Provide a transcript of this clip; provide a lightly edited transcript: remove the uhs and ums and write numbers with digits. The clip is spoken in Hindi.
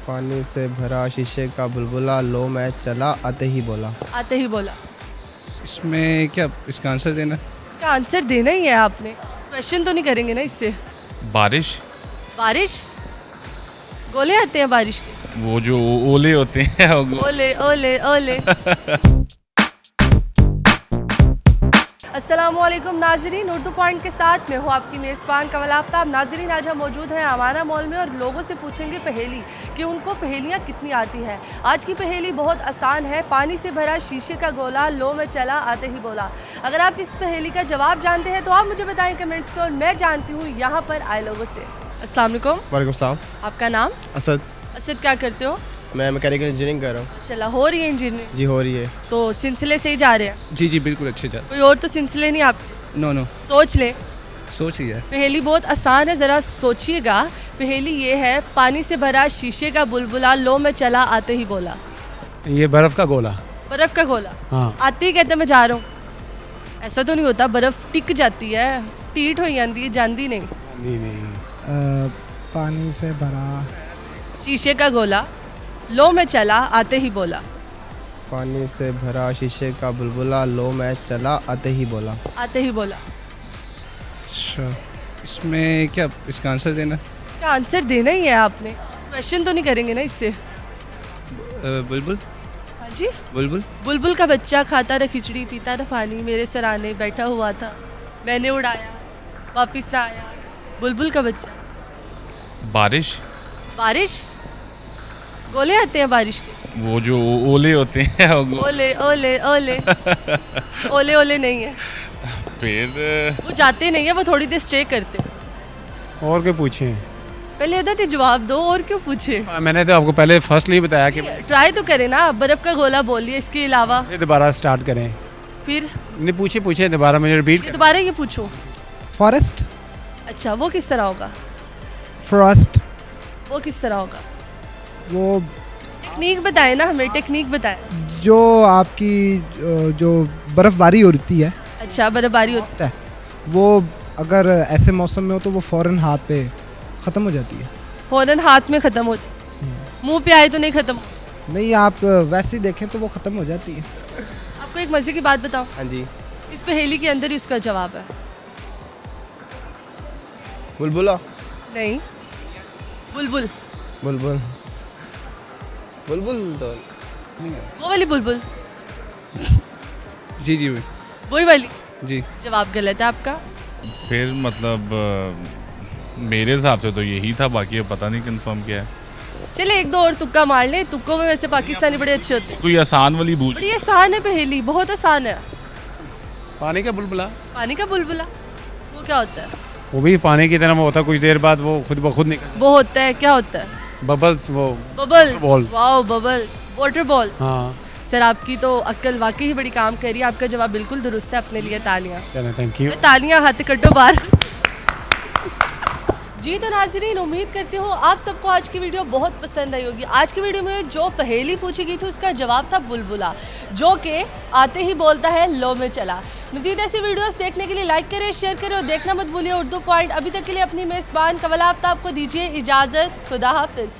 पानी से भरा शीशे का बुलबुला, लो मैं चला आते ही बोला। आते ही बोला। इसमें क्या इसका आंसर देना? क्या आंसर देना ही है आपने, क्वेश्चन तो नहीं करेंगे ना इससे। बारिश, बारिश, गोले आते हैं बारिश के। वो जो ओले होते हैं ओले ओले ओले। अस्सलामुअलैकुम नाजरीन, उर्दू पॉइंट के साथ में हूँ आपकी मेज़बान कमल आफ्ताब। नाजरीन, आज हम मौजूद हैं अमाना मॉल में और लोगों से पूछेंगे पहेली कि उनको पहेलियाँ कितनी आती हैं। आज की पहेली बहुत आसान है। पानी से भरा शीशे का गोला, लो में चला आते ही बोला। अगर आप इस पहेली का जवाब जानते हैं तो आप मुझे बताएं कमेंट्स में, और मैं जानती हूँ यहाँ पर आए लोगों से। अस्सलाम वालेकुम। वालेकुम सलाम। आपका नाम? असद। असद, क्या करते हो? मैं मैकेनिकल इंजीनियरिंग कर रहा हूँ। माशाल्लाह, हो रही है इंजीनियरिंग? जी हो रही है। तो सिलसिले से ही जा रहे हैं? जी बिल्कुल अच्छे जा। कोई और तो सिलसिले नहीं आप? नो सोच ले। सोच ही है। पहेली बहुत आसान है, ज़रा सोचिएगा। पहेली ये है, पानी से भरा शीशे का बुलबुला, लो में चला आते ही बोला। ये बर्फ़ का गोला। बर्फ़ का गोला? हाँ। आते ही कहते मैं जा रहा हूँ। ऐसा तो नहीं होता, बर्फ़ टिक जाती है, टीट हो जाती है, जानती नहीं। नहीं पानी से भरा शीशे का गोला, लो में चला आते ही बोला। पानी से भरा शीशे का बुलबुला, लो मैं चला आते ही बोला। आते ही बोला। अच्छा, इसमें क्या इसका आंसर देना? क्या आंसर देना ही है आपने, क्वेश्चन तो नहीं करेंगे ना इससे। बुलबुल। हाँ जी। बुलबुल। बुलबुल का बच्चा खाता था खिचड़ी, पीता था पानी, मेरे सराने बैठा हुआ था, मैंने उड़ाया, वापिस ना आया। बुलबुल का बच्चा। बारिश, बारिश, गोले आते हैं बारिश के। वो जो ओले होते हैं ओले ओले ओले। ओले ओले नहीं है, फिर वो जाते नहीं है, वो थोड़ी देर स्टे करते हैं। और क्या पूछें? पहले अदा तो जवाब दो, और क्यों पूछे? मैंने तो आपको पहले फर्स्टली बताया कि ट्राई तो करें ना। बर्फ का गोला बोलिए, इसके अलावा ये दोबारा स्टार्ट करें। फिर नहीं पूछे दोबारा, मुझे रिपीट ये दोबारा ये पूछो। फॉरेस्ट। अच्छा, वो किस तरह होगा? फ्रॉस्ट। वो किस तरह होगा? वो टेक्निक बताएं ना हमें, टेक्निक बताएं। जो आपकी जो बर्फबारी होती है अच्छा, बर्फबारी होती है, वो अगर ऐसे मौसम में हो तो वो फौरन हाथ पे ख़त्म हो जाती है। फौरन हाथ में ख़त्म होती, मुंह पे आए तो नहीं ख़त्म? नहीं, आप वैसे ही देखें तो वो ख़त्म हो जाती है। आपको एक मज़े की बात बताऊं, हाँ जी। इस पहेली के अंदर ही उसका जवाब है। बुलबुला। नहीं, बुलबुल। बुलबुल बुलबुल तो वो वाली बुलबुल, जी वही वाली। जी। जवाब गलत है आपका। फिर मतलब मेरे हिसाब से तो यही था, बाकी अब पता नहीं कंफर्म क्या है। चले एक दो और तुक्का मार ले। तुक्कों में वैसे पाकिस्तानी बड़े अच्छे होते हैं। कोई आसान वाली पूछ। बड़ी आसान है पहेली, बहुत आसान है। पानी का बुलबुला। पानी का बुलबुला वो क्या होता है? वो भी पानी की तरह होता है, कुछ देर बाद वो खुद ब खुद निकल। वो होता है, क्या होता है? बबल्स। वो bubble ball. Wow, bubble, water ball. हाँ। सर, आपकी तो अक्ल वाकई ही बड़ी काम कर रही है। आपका जवाब बिल्कुल दुरुस्त है, अपने लिए तालियां। Thank you. तालियां हाथ कटो बाहर। जी तो नाज़रीन, उम्मीद करती हूँ आप सबको आज की वीडियो बहुत पसंद आई होगी। आज की वीडियो में जो पहेली पूछी गई थी उसका जवाब था बुलबुला, जो कि आते ही बोलता है लो में चला। मज़ीद ऐसी वीडियोस देखने के लिए लाइक करें, शेयर करें और देखना मत भूलिए उर्दू पॉइंट। अभी तक के लिए अपनी मेज़बान कमल आफ्ताब को दीजिए इजाज़त। खुदा हाफिज़।